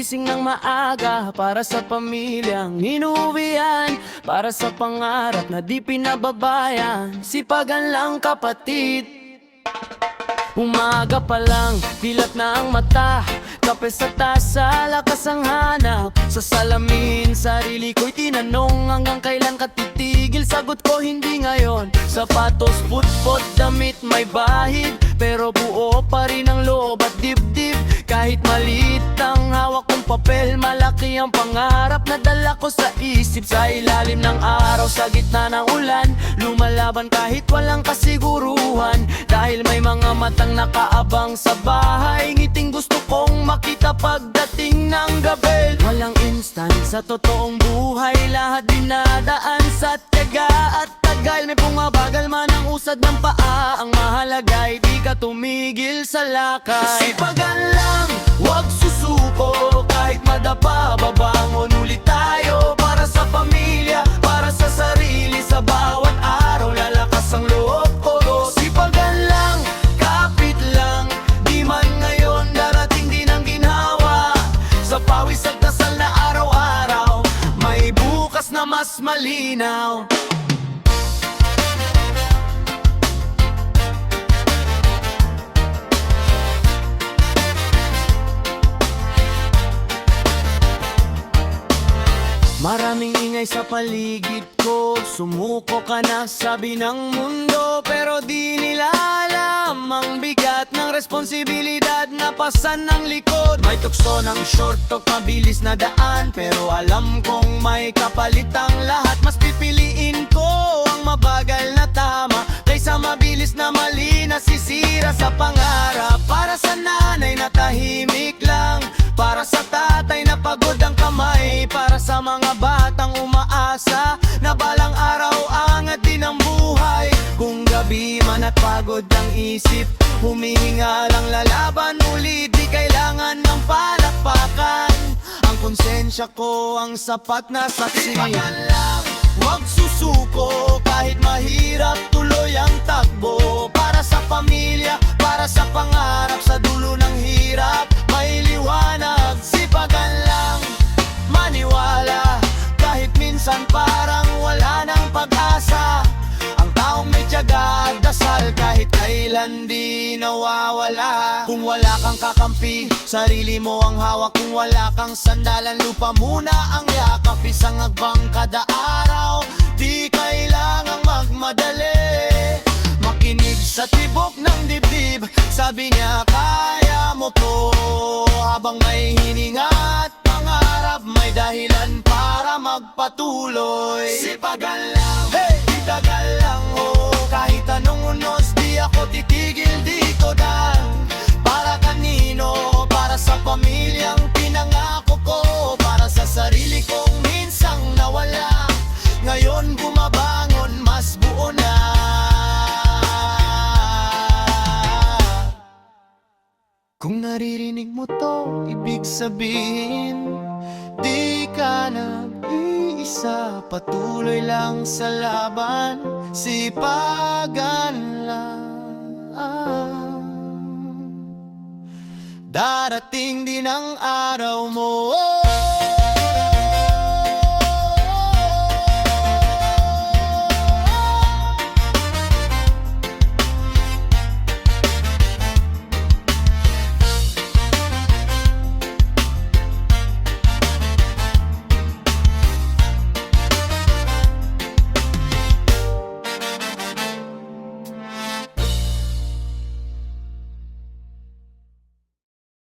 Gumising ng maaga para sa pamilyang inuuwian, para sa pangarap na di pinababayan. Sipagan lang kapatid. Umaga pa lang, dilat na ang mata, kape sa tasa, lakas ang hanap. Sa salamin, sarili ko'y tinanong, hanggang kailan ka titigil? Sagot ko hindi ngayon. Sapatos, putpot, damit may bahid, pero buo pa rin ang loob at dibdib. Kahit maliit ang hawak kong papel, malaki ang pangarap na dala ko sa isip. Sa ilalim ng araw, sa gitna ng ulan, lumalaban kahit walang kasiguruhan. Dahil may mga matang nakaabang sa bahay, ngiting gusto kong makita pagdating ng gabi. Walang instant sa totoong buhay, lahat dinadaan sa tiyaga at tagal. May pumabagal man ang usad ng paa, ang mahalaga'y di ka tumigil sa lakay. Sipagan lang, wag susuko, kahit madapa, babangon ulit tayo. Para sa pamilya, para sa sarili, sa bawat araw lalakas ang loob ko. Sipagan lang, kapit lang, di man ngayon darating din ang ginhawa. Sa pawis at dasal na araw-araw, may bukas na mas malinaw. Maraming ingay sa paligid ko, sumuko ka na sabi ng mundo. Pero di nila alam ang bigat ng responsibilidad na pasan ng likod. May tukso ng short talk, mabilis na daan, pero alam kong may kapalit ang lahat. Mas pipiliin ko ang mabagal na tama kaysa mabilis na mali na sisira sa pangarap. Para sa nanay na tahimik lang, para sa tatay na pagod ang kamay, para sa mga batang umaasa na balang araw angat din ang buhay. Kung gabi man at pagod ang isip, humihinga lang lalaban ulit. Di kailangan ng palakpakan, ang konsensya ko ang sapat na saksi. Sipagan lang, wag susuko, kahit mahirap tuloy ang takbo. Para sa pamilya, para sa pangarap, sa dulo ng hirap may liwanag. Sipagan lang, maniwala, kahit minsan parang wala ng pag-asa. Ang taong may tiyaga at dasal, kahit kailan di nawawala. Kung wala kang kakampi, sarili mo ang hawak. Kung wala kang sandalan, lupa muna ang yakap. Isang agbang kada araw, di kailangang magmadali. Makinig sa tibok ng dibdib, sabi niya kaya mo to. Habang may hininga at pangarap, may dahilan para magpatuloy. Sipagan lang, hey! Itagal lang, oh. Kahit anong unos, di ako titigil dito dan. Para kanino? Para sa pamilyang pinangako ko, para sa sarili kong minsang nawala. Ngayon bumabangon, mas buo na. Kung naririnig mo to, ibig sabihin di ka nag-iisa. Patuloy lang sa laban, sipagan lang. Darating din ang araw mo.